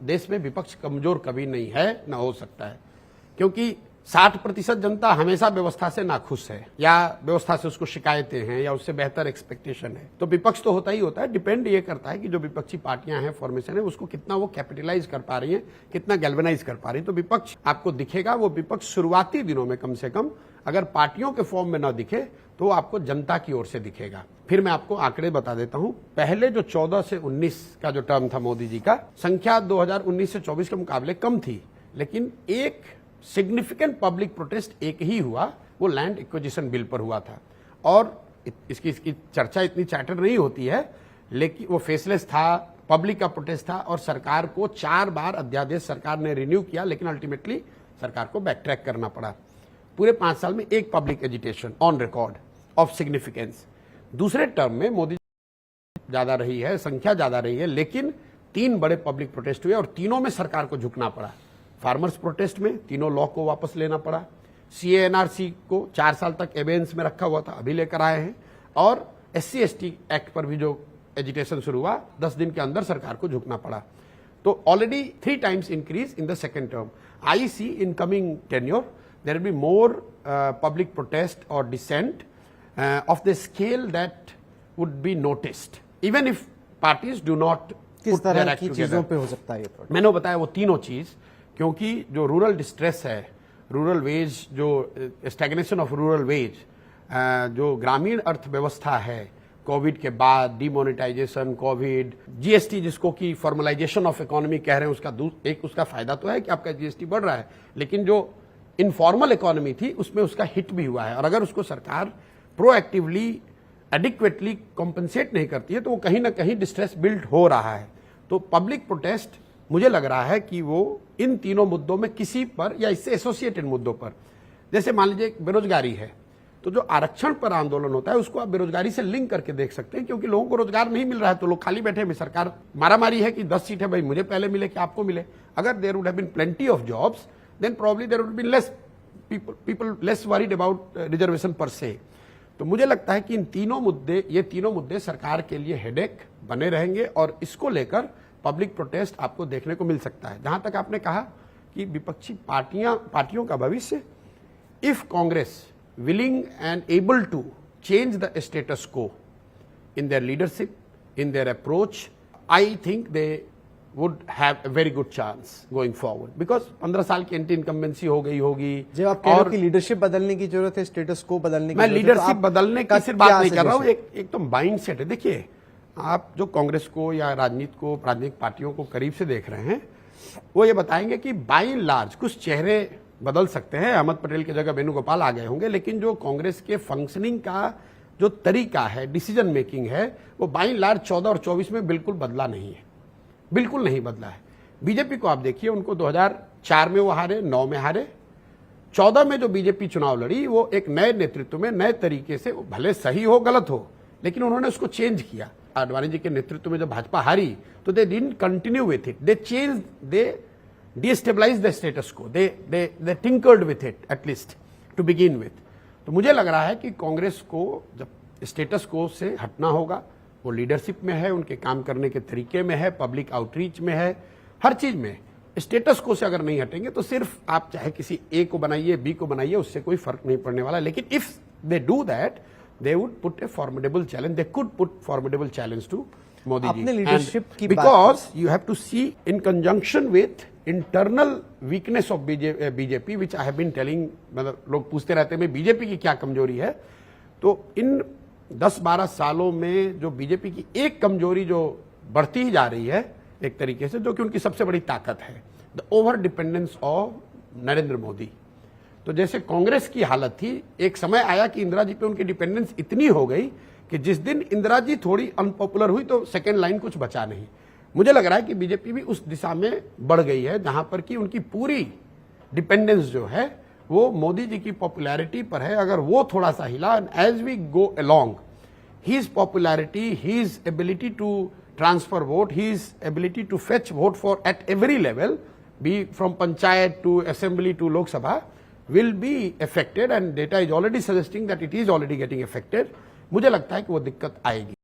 देश में विपक्ष कमजोर कभी नहीं है, ना हो सकता है, क्योंकि 60% जनता हमेशा व्यवस्था से नाखुश है या व्यवस्था से उसको शिकायतें हैं या उससे बेहतर एक्सपेक्टेशन है। तो विपक्ष तो होता ही होता है, डिपेंड ये करता है कि जो विपक्षी पार्टियां हैं, फॉर्मेशन है, उसको कितना वो कैपिटलाइज कर पा रही हैं, कितना गैल्वेनाइज कर पा रही है। तो विपक्ष आपको दिखेगा, वो विपक्ष शुरुआती दिनों में कम से कम अगर पार्टियों के फॉर्म में न दिखे तो आपको जनता की ओर से दिखेगा। फिर मैं आपको आंकड़े बता देता हूं। पहले जो 14 से 19 का जो टर्म था मोदी जी का, संख्या 2019 से 24 के मुकाबले कम थी, लेकिन एक सिग्निफिकेंट पब्लिक प्रोटेस्ट एक ही हुआ, वो लैंड एक्विजिशन बिल पर हुआ था। और इसकी चर्चा इतनी चैटर नहीं होती है, लेकिन वो फेसलेस था, पब्लिक का प्रोटेस्ट था और सरकार को 4 बार अध्यादेश सरकार ने रिन्यू किया, लेकिन अल्टीमेटली सरकार को बैक ट्रैक करना पड़ा। पूरे 5 साल में एक public agitation on record of significance. दूसरे टर्म में मोदी ज्यादा रही है, संख्या ज्यादा रही है, लेकिन 3 बड़े पब्लिक प्रोटेस्ट हुए और तीनों में सरकार को झुकना पड़ा। फार्मर्स प्रोटेस्ट में तीनों लॉ को वापस लेना पड़ा, CA/NRC को 4 साल तक एबेंस में रखा हुआ था, अभी लेकर आए हैं, और SC/ST एक्ट पर भी जो एजिटेशन शुरू हुआ, 10 दिन के अंदर सरकार को झुकना पड़ा। तो already 3 times increase in the second term. I see in coming tenure there will be more public protest or dissent of the scale that would be noticed, even if parties do not किस तरह की चीजों पे हो सकता है ये protest? मैंने बताया वो तीनों चीज, क्योंकि जो रूरल डिस्ट्रेस है, रूरल वेज, जो स्टैग्नेशन ऑफ रूरल वेज, जो ग्रामीण अर्थव्यवस्था है, कोविड के बाद डिमोनेटाइजेशन, कोविड, GST जिसको कि फॉर्मलाइजेशन ऑफ इकोनॉमी कह रहे हैं, उसका एक उसका फायदा तो है कि आपका GST बढ़ रहा है, लेकिन जो इनफॉर्मल इकोनॉमी थी उसमें उसका हिट भी हुआ है। और अगर उसको सरकार प्रोएक्टिवली एडिक्वेटली कॉम्पनसेट नहीं करती है तो वो कहीं ना कहीं डिस्ट्रेस बिल्ड हो रहा है। तो पब्लिक प्रोटेस्ट मुझे लग रहा है कि वो इन तीनों मुद्दों में किसी पर या इससे एसोसिएटेड मुद्दों पर, जैसे मान लीजिए बेरोजगारी है, तो जो आरक्षण पर आंदोलन होता है उसको आप बेरोजगारी से लिंक करके देख सकते हैं, क्योंकि लोगों को रोजगार नहीं मिल रहा है तो लोग खाली बैठे हैं। सरकार मारामारी है कि 10 सीट है भाई, मुझे पहले मिले कि आपको मिले। अगर there would have been plenty of jobs, then probably there would be less people less worried about reservation per se। तो मुझे लगता है कि ये तीनों मुद्दे सरकार के लिए हेडेक बने रहेंगे और इसको लेकर पब्लिक प्रोटेस्ट आपको देखने को मिल सकता है। जहां तक आपने कहा कि विपक्षी पार्टियों का भविष्य, if Congress willing and able to change the status quo in their leadership, in their approach, I think they would have a very good chance going forward, because 15 साल की एंटी इनकम्बेंसी हो गई होगी। जब आप कह रहे हो कि लीडरशिप बदलने की जरूरत है, स्टेटस को बदलने की, मैं लीडरशिप बदलने की सिर्फ बात नहीं कर रहा हूँ, एक तो माइंड सेट है। देखिए, आप जो कांग्रेस को या राजनीतिक पार्टियों को करीब से देख रहे हैं, वो ये बताएंगे कि बाई एंड लार्ज कुछ चेहरे बदल सकते हैं, अहमद पटेल की जगह वेणुगोपाल आ गए होंगे, लेकिन जो कांग्रेस के फंक्शनिंग का जो तरीका है, डिसीजन मेकिंग है, वो बाई एंड लार्ज 14 और 24 में बिल्कुल बदला नहीं है, बिल्कुल नहीं बदला है। बीजेपी को आप देखिए, उनको 2004 में वो हारे, 9 में हारे, 14 में जो बीजेपी चुनाव लड़ी वो एक नए नेतृत्व में, नए तरीके से, भले सही हो गलत हो, लेकिन उन्होंने उसको चेंज किया। आडवाणी जी के नेतृत्व में जब भाजपा हारी तो they didn't continue with it, they change, they destabilise the status quo, they tinkered with it at least to begin with. तो मुझे लग रहा है कि कांग्रेस को जब स्टेटस को से हटना होगा, वो लीडरशिप में है, उनके काम करने के तरीके में है, पब्लिक आउटरीच में है, हर चीज में। स्टेटस को से अगर नहीं हटेंगे तो सिर्फ आप चाहे किसी ए को बनाइए, बी को बनाइए, उससे कोई फर्क नहीं पड़ने वाला। लेकिन if they do that, they would put a formidable challenge, they could put formidable challenge to Modi ji. Leadership की because you have to see in conjunction with internal weakness of BJP, which I have been telling. मतलब लोग पूछते रहते हैं BJP की क्या कमजोरी है, तो इन 10-12 सालों में जो बीजेपी की एक कमजोरी जो बढ़ती ही जा रही है एक तरीके से, जो कि उनकी सबसे बड़ी ताकत है, the over dependence of Narendra Modi. तो जैसे कांग्रेस की हालत थी, एक समय आया कि इंदिरा जी पे उनकी डिपेंडेंस इतनी हो गई कि जिस दिन इंदिरा जी थोड़ी अनपॉपुलर हुई तो सेकेंड लाइन कुछ बचा नहीं। मुझे लग रहा है कि बीजेपी भी उस दिशा में बढ़ गई है, जहां पर कि उनकी पूरी डिपेंडेंस जो है वो मोदी जी की पॉपुलैरिटी पर है। अगर वो थोड़ा सा हिला, as we go along, his popularity, his ability to transfer vote, his ability to fetch vote for at every level, be from panchayat to assembly to Lok Sabha, will be affected, and data is already suggesting that it is already getting affected। मुझे लगता है कि वो दिक्कत आएगी।